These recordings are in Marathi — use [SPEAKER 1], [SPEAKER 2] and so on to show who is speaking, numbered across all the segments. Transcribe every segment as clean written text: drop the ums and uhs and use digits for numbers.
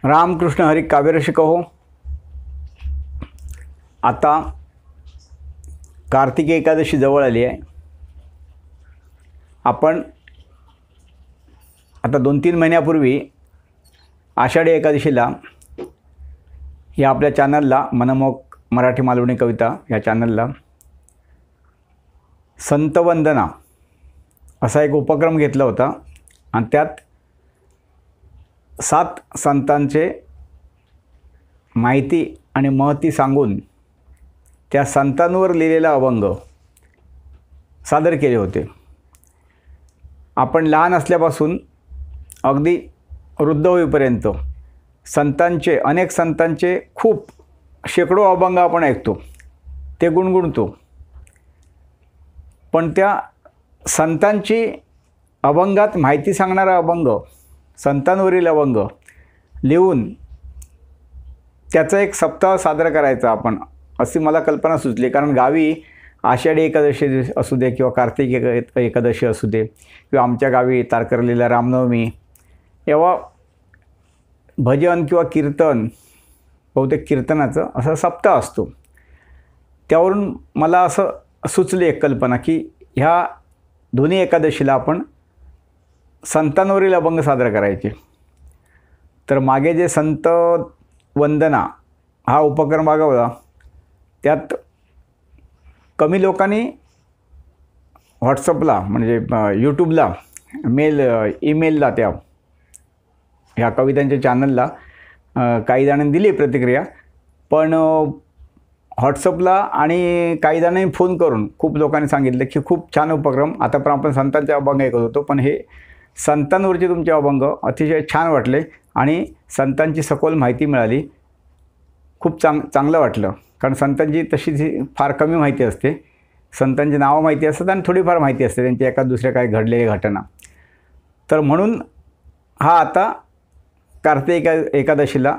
[SPEAKER 1] रामकृष्ण हरी काव्यरसिक हो. आता कार्तिकी एकादशी जवळ आली आहे. आपण आता 2-3 महिन्यापूर्वी आषाढी एकादशीला या आपल्या चॅनलला मनमोहक मराठी मालवणी कविता या चॅनलला संतवंदना असा एक उपक्रम घेतला होता आणि त्यात 7 संतांचे माहिती आणि महती सांगून त्या संतांवर लिहिलेला अभंग सादर केले होते. आपण लहान असल्यापासून अगदी वृद्ध होईपर्यंत अनेक संतांचे खूप शेकडो अभंग आपण ऐकतो, ते गुणगुणतो. पण त्या संतांची अभंगात माहिती सांगणारा अभंग, संतांवरील अभंग लिहून त्याचा एक सप्ताह साजरा करायचा आपण, अशी मला कल्पना सुचली. कारण गावी आषाढी एकादशी असू दे किंवा कार्तिक एकादशी असू दे किंवा आमच्या गावी तारकर्लीला रामनवमी, तेव्हा भजन किंवा कीर्तन, बहुतेक कीर्तनाचं असा सप्ताह असतो. त्यावरून मला असं सुचली एक कल्पना की ह्या दोन्ही एकादशीला आपण संतांवरील अभंग साजरा करायचे. तर मागे जे संत वंदना हा उपक्रम बघावला, त्यात कमी लोकांनी व्हॉट्सअपला म्हणजे यूट्यूबला ईमेलला ह्या कवितांच्या चॅनलला काही जणांनी दिली प्रतिक्रिया. पण व्हॉट्सअपला आणि काही जणांनी फोन करून खूप लोकांनी सांगितलं की खूप छान उपक्रम, आता पण आपण संतांचे अभंग ऐकत होतो पण हे संतांवरचे तुमचे अभंग अतिशय छान वाटले आणि संतांची सखोल माहिती मिळाली. खूप चांगलं वाटलं. कारण संतांची तशी फार कमी माहिती असते. संतांची नावं माहिती असतात आणि थोडीफार माहिती असते त्यांची एका दुसऱ्या काही घडलेल्या घटना. तर म्हणून हा आता कार्तिक एकादशीला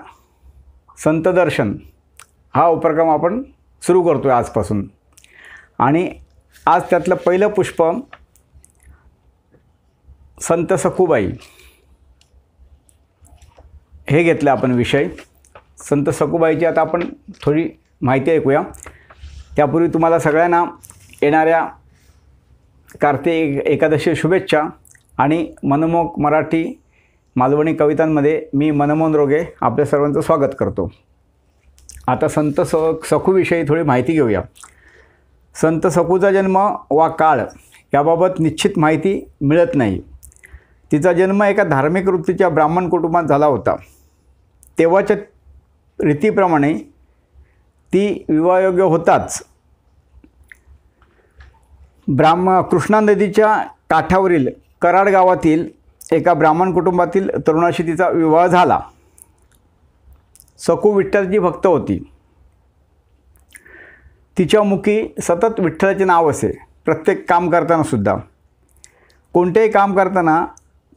[SPEAKER 1] संत दर्शन हा उपक्रम आपण सुरू करतो आहे आजपासून. आणि आज त्यातलं पहिलं पुष्प संत सखूबाई हे घेतलं आपण विषय. संत सखूबाईची आता आपण थोडी माहिती ऐकूया. त्यापूर्वी तुम्हाला सगळ्यांना येणाऱ्या कार्तिक एकादशी शुभेच्छा. आणि मनमोहक मराठी मालवणी कवितांमध्ये मी मनमोहन रोगे आपल्या सर्वांचं स्वागत करतो. आता संत सखूविषयी थोडी माहिती घेऊया. संत सखूचा जन्म वा काळ याबाबत निश्चित माहिती मिळत नाही. तिचा जन्म एका धार्मिक वृत्तीच्या ब्राह्मण कुटुंबात झाला होता. तेव्हाच्या रीतीप्रमाणे ती विवाहयोग्य होताच कृष्णा नदीच्या काठावरील कराड गावातील एका ब्राह्मण कुटुंबातील तरुणाशी तिचा विवाह झाला. सखू विठ्ठलची भक्त होती. तिच्या मुखी सतत विठ्ठलाचे नाव असे, प्रत्येक काम करताना सुद्धा. कोणतेही काम करताना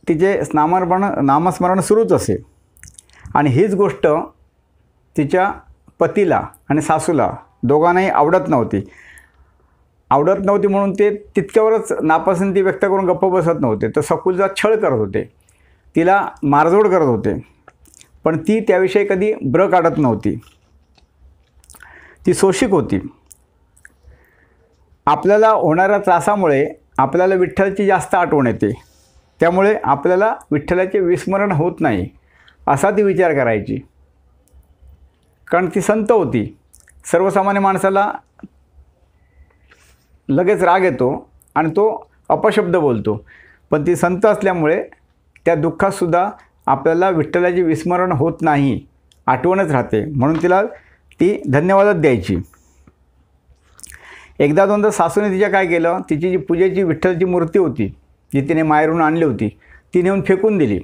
[SPEAKER 1] तिचे नामस्मरण सुरूच असे. आणि हीच गोष्ट तिच्या पतीला आणि सासूला दोघांनाही आवडत नव्हती म्हणून ते तितक्यावरच नापसंती व्यक्त करून गप्प बसत नव्हते. तर सखूचा छळ करत होते, तिला मारझोड करत होते. पण ती त्याविषयी कधी ब्र काढत नव्हती. ती सोशिक होती. आपल्याला होणाऱ्या त्रासामुळे आपल्याला विठ्ठलाची जास्त आठवण येते, त्यामुळे आपल्याला विठ्ठलाचे विस्मरण होत नाही असा ती विचार करायची. कारण ती संत होती. सर्वसामान्य माणसाला लगेच राग येतो आणि तो अपशब्द बोलतो, पण ती संत असल्यामुळे त्या दुःखातसुद्धा आपल्याला विठ्ठलाचे विस्मरण होत नाही, आठवणच राहते. म्हणून तिला ती धन्यवादच द्यायची. एकदा दोनदा सासूने तिच्या काय केलं, तिची जी पूजेची विठ्ठलाची मूर्ती होती जी तिने माहेरून आणली होती ती नेऊन फेकून दिली.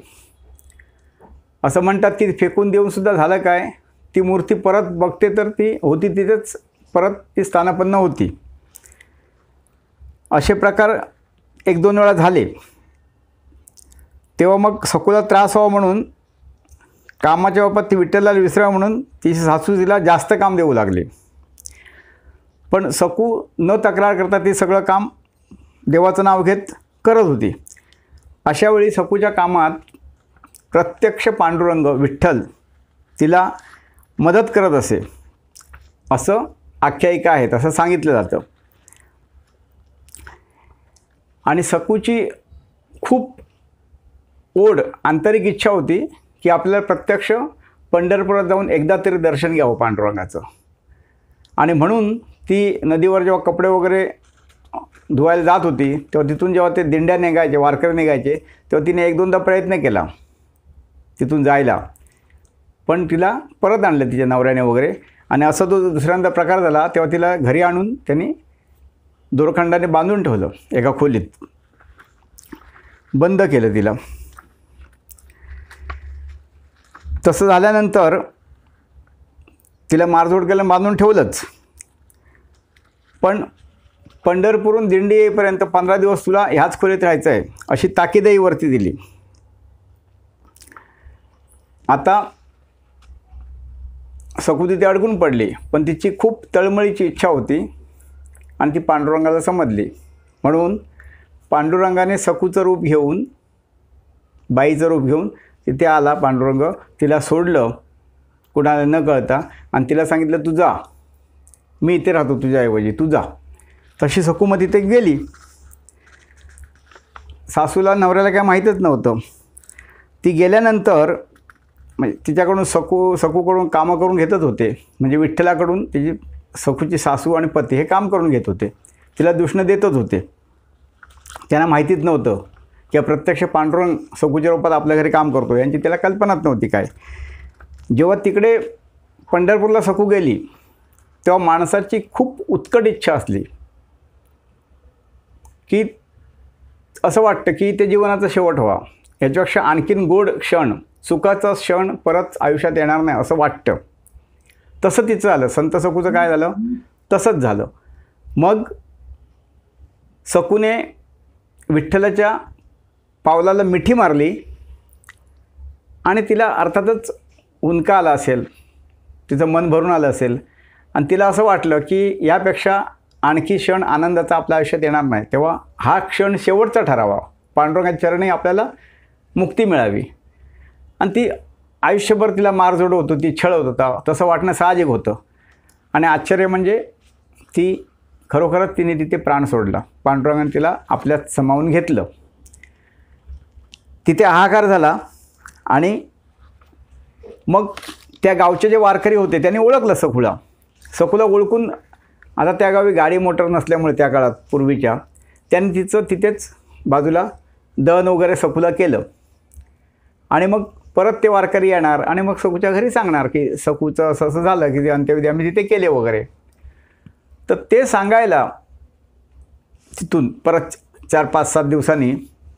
[SPEAKER 1] असं म्हणतात की फेकून देऊनसुद्धा झालं काय, ती मूर्ती परत बघते तर ती होती तिथेच, परत ती स्थानापन्न होती. असे प्रकार 1-2 वेळा झाले. तेव्हा मग सखूला त्रास व्हावा म्हणून कामाच्या बाबतीत ती विठ्ठलाला विसरावं म्हणून तिची सासू तिला जास्त काम देऊ लागली. पण सखू न तक्रार करता ती सगळं काम देवाचं नाव घेत करत होती. अशा वेळी सखूच्या कामात प्रत्यक्ष पांडुरंग विठ्ठल तिला मदत करत असे असं आख्यायिका आहेत, असं सांगितलं जातं. आणि सकूची खूप ओढ, आंतरिक इच्छा होती की आपल्याला प्रत्यक्ष पंढरपुरात जाऊन एकदा तरी दर्शन घ्यावं पांडुरंगाचं. आणि म्हणून ती नदीवर जेव्हा कपडे वगैरे धुवायला जात होती तेव्हा तिथून जेव्हा ते दिंड्या निघायचे, वारकरी निघायचे, तेव्हा तिने 1-2दा प्रयत्न केला तिथून जायला, पण तिला परत आणलं तिच्या नवऱ्याने वगैरे. आणि असा तो दुसऱ्यांदा प्रकार झाला तेव्हा तिला घरी आणून त्यांनी दोरखंडाने बांधून ठेवलं, एका खोलीत बंद केलं तिला. तसं झाल्यानंतर तिला मारझोड केलं, बांधून ठेवलंच. पण पंढरपूरहून दिंडी येईपर्यंत 15 दिवस तुला ह्याच खोलीत राहायचं आहे अशी ताकीदही वरती दिली. आता सकू तिथे अडकून पडली, पण तिची खूप तळमळीची इच्छा होती आणि ती पांडुरंगाला समजली. म्हणून पांडुरंगाने सकूचं रूप घेऊन, बाईचं रूप घेऊन तिथे आला पांडुरंग. तिला सोडलं कुणाला न कळता आणि तिला सांगितलं, तू जा, मी इथे राहतो तुझ्याऐवजी, तू जा. तशी सकू मग तिथे गेली. सासूला, नवऱ्याला काय माहीतच नव्हतं. ती गेल्यानंतर म्हणजे तिच्याकडून सकूकडून कामं करून घेतच होते. म्हणजे विठ्ठलाकडून तिची सकूची सासू आणि पती हे काम करून घेत होते, तिला दूषणं देतच होते. त्यांना माहितीच नव्हतं की प्रत्यक्ष पांडुरंग सकूच्या रूपात आपल्या घरी काम करतो, यांची त्याला कल्पनाच नव्हती काय. जेव्हा तिकडे पंढरपूरला सकू गेली तेव्हा माणसाची खूप उत्कट इच्छा असली की असं वाटतं की ते जीवनाचा शेवट व्हावा, याच्यापेक्षा आणखीन गोड क्षण, सुखाचा क्षण परत आयुष्यात येणार नाही असं वाटतं. तसं तिचं झालं. संत सकूचं काय झालं, तसंच झालं. मग सकूने विठ्ठलाच्या पावलाला मिठी मारली आणि तिला अर्थातच उंका आला असेल, तिचं मन भरून आलं असेल आणि तिला असं वाटलं की यापेक्षा आणखी क्षण आनंदाचा आपल्या आयुष्यात येणार नाही, तेव्हा हा क्षण शेवटचा ठरावा, पांडुरंगाच्या चरणी आपल्याला मुक्ती मिळावी. आणि ती आयुष्यभर तिला मारझोड होत होती, छळत होता, तसं वाटणं साहजिक होतं. आणि आश्चर्य म्हणजे ती खरोखरच तिने तिथे प्राण सोडला. पांडुरंगाने तिला आपल्यात सामावून घेतलं. तिथे हाहाकार झाला आणि मग त्या गावचे जे वारकरी होते त्यांनी ओळखलं सकूला ओळखून, आता त्या गावी गाडी मोटर नसल्यामुळे त्या काळात पूर्वीच्या, त्यांनी तिचं तिथेच बाजूला दहन वगैरे सकूला केलं. आणि मग परत ते वारकरी येणार आणि मग सकूच्या घरी सांगणार की सकूचं असं असं झालं की ते अंत्यविधी आम्ही तिथे केले वगैरे. तर ते सांगायला तिथून परत 4-5-7 दिवसांनी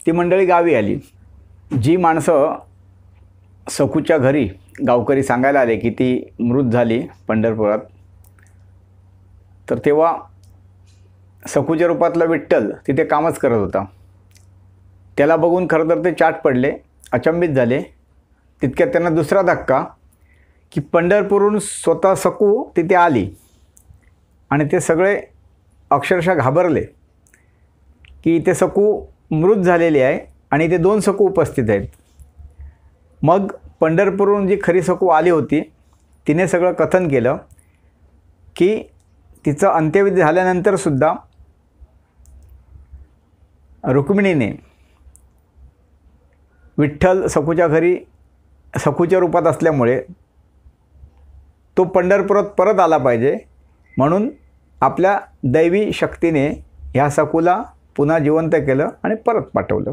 [SPEAKER 1] ती मंडळी गावी आली. जी माणसं सकूच्या घरी गावकरी सांगायला आले की ती मृत झाली पंढरपुरात, तर तेव्हा सकूच्या रूपातला विठ्ठल तिथे कामच करत होता. त्याला बघून खरं तर ते चाट पडले, अचंबित झाले. तितक्यात त्यांना दुसरा धक्का की पंढरपूरहून स्वतः सकू तिथे आली आणि ते सगळे अक्षरशः घाबरले की इथे सकू मृत झालेली आहे आणि इथे 2 सकू उपस्थित आहेत. मग पंढरपूरहून जी खरी सकू आली होती तिने सगळं कथन केलं की तिचं अंत्यविधी झाल्यानंतरसुद्धा रुक्मिणीने विठ्ठल सकूच्या घरी सकूच्या रूपात असल्यामुळे तो पंढरपुरात परत आला पाहिजे, म्हणून आपल्या दैवी शक्तीने ह्या सकूला पुन्हा जिवंत केलं आणि परत पाठवलं.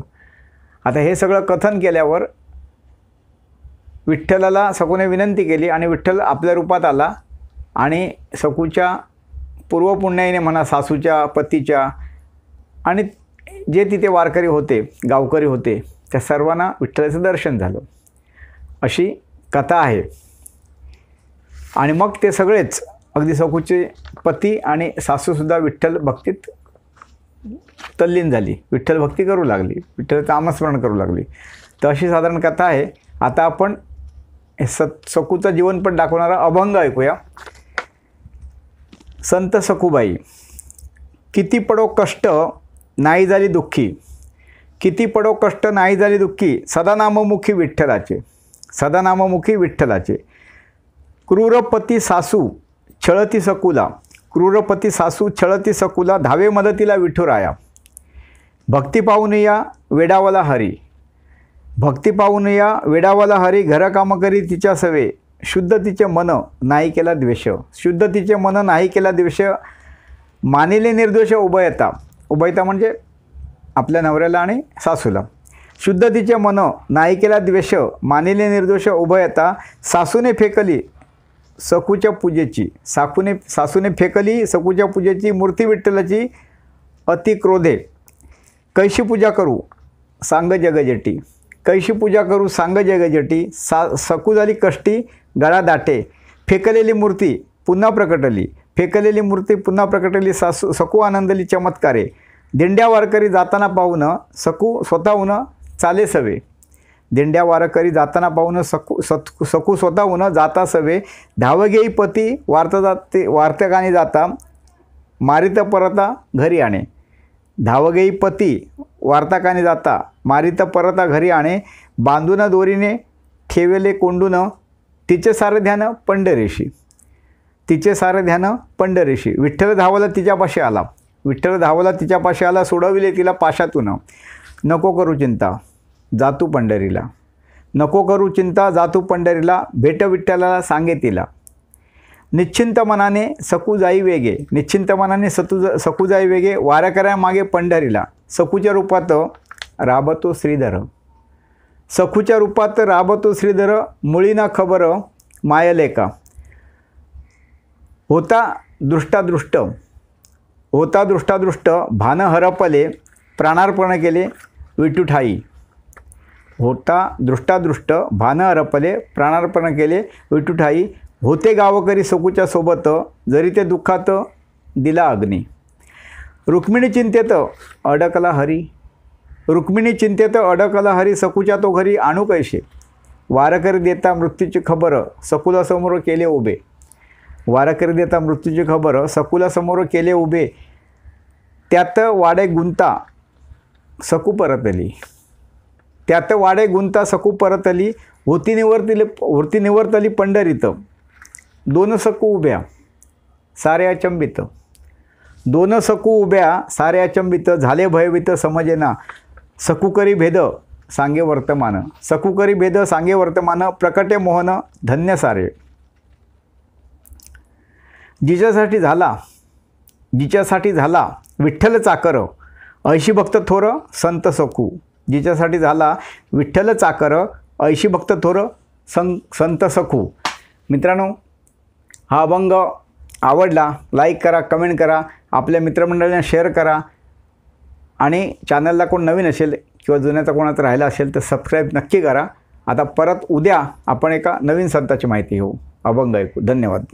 [SPEAKER 1] आता हे सगळं कथन केल्यावर विठ्ठलाला सकूने विनंती केली आणि विठ्ठल आपल्या रूपात आला आणि सकूच्या पूर्वपुण्याईने म्हणा, सासूच्या, पतीच्या आणि जे तिथे वारकरी होते, गावकरी होते, त्या सर्वांना विठ्ठलाचं दर्शन झालं. अशी कथा आहे. आणि मग ते सगळेच, अगदी सकूचे पती आणि सासूसुद्धा विठ्ठल भक्तीत तल्लीन झाली, विठ्ठल भक्ती करू लागली, विठ्ठलाचं नामस्मरण करू लागली. तर अशी साधारण कथा आहे. आता आपण सकूचं जीवनपट दाखवणारा अभंग ऐकूया. संत सकूबाई. किती पडो कष्ट नाही झाली दुःखी, किती पडो कष्ट नाही झाली दुःखी, सदा नाममुखी विठ्ठलाचे, सदा नाममुखी विठ्ठलाचे. क्रूरपती सासू छळती सकुला, क्रूरपती सासू छळती सकुला, धावे मदतीला विठुराया. भक्ती पाहून या वेडावला हरी, भक्ती पाहून या वेडावला हरी, घर काम करी तिच्या सवे, शुद्ध तिचे मन नाही केला द्वेष, शुद्ध तिचे मन नाही केला द्वेष, मानिले निर्दोष उभयता, उभयता म्हणजे आपल्या नवऱ्याला आणि सासूला. शुद्ध तिचे मन नाही केला द्वेष, मानिले निर्दोष उभयता, सासूने फेकली सकूच्या पूजेची, सासूने फेकली सकूच्या पूजेची, मूर्ती विठ्ठलाची अति क्रोधे, कैशी पूजा करू सांग जगजटी, कैशी पूजा करू सांग जगजटी, सकू झाली कष्टी गळा दाटे, फेकलेली मूर्ती पुन्हा प्रकटली, फेकलेली मूर्ती पुन्हा प्रकटली, सकू आनंदली चमत्कारे, दिंड्या वारकरी जाताना पाहून सकू स्वतःहून चाले सवे, दिंड्या वारकरी जाताना पाहून सकू स्वतःहून जाता सवे, धावघेई पती वार्तकाने जाता, मारित परता घरी आणे, धावघेई पती वार्ताकाने जाता, मारित परता घरी आणे, बांधून दोरीने ठेवेले कोंडून, तिचे सारे ध्यान पंढरीशी, तिचे सारे ध्यान पंढरीशी, विठ्ठल धावला तिच्यापाशी आला, विठ्ठल धावला तिच्यापाशी आला, सोडविले तिला पाशातून, नको करू चिंता जातू पंढरीला, नको करू चिंता जातू पंढरीला, भेट विठ्ठलाला सांगे तिला, निश्चिंत मनाने सकू जाई वेगे, निश्चिंत मनाने सकू जाई वेगे, वारकऱ्या मागे पंढरीला, सकूच्या रूपात राबतो श्रीधर, सखूच्या रूपात राबतो श्रीधर, मुळीना खबर मायलेका, होता दृष्टादृष्ट, होता दृष्टादृष्ट, भान हरपले प्राणार्पण केले विठुठाई, होता दृष्टादृष्ट भान हरपले प्राणार्पण केले विठुठाई, होते गावकरी सकूच्या सोबत, जरी ते दुःखात दिला अग्नी, रुक्मिणी चिंतेत अडकला हरी, रुक्मिणी चिंतेत अडकला हरी, सकूच्या तो घरी आणू कैसे, वारकरी देता मृत्यूची खबर सकुलासमोर केले उभे, वारकरी देता मृत्यूची खबर सकुलासमोर केले उभे, त्यात वाडे गुंता सकू परतली, त्यात वाडे गुंता सकू परतली, होती निवर्तली पंढरीत, दोन सकू उभ्या सारे अचंबित, दोन सकू उभ्या सारे अचंबित, झाले भयभीत समजेना, सकू करी भेद सांगे वर्तमान, सकू करी भेद सांगे वर्तमान, प्रकटे मोहन धन्य सारे, जिच्यासाठी झाला विठ्ठल चाकर, ऐशी भक्त थोर संत सकू, जिच्यासाठी झाला विठ्ठल चाकर, ऐशी भक्त थोर संत सकू. मित्रांनो, हा अभंग आवडला लाईक करा, कमेंट करा, आपल्या मित्रमंडळींना शेअर करा, आणि चॅनलला कोण नवीन असेल किंवा जुन्याचा कोणाचा राहिला असेल तर सबस्क्राईब नक्की करा. आता परत उद्या आपण एका नवीन संताची माहिती घेऊ, अभंग ऐकू. धन्यवाद.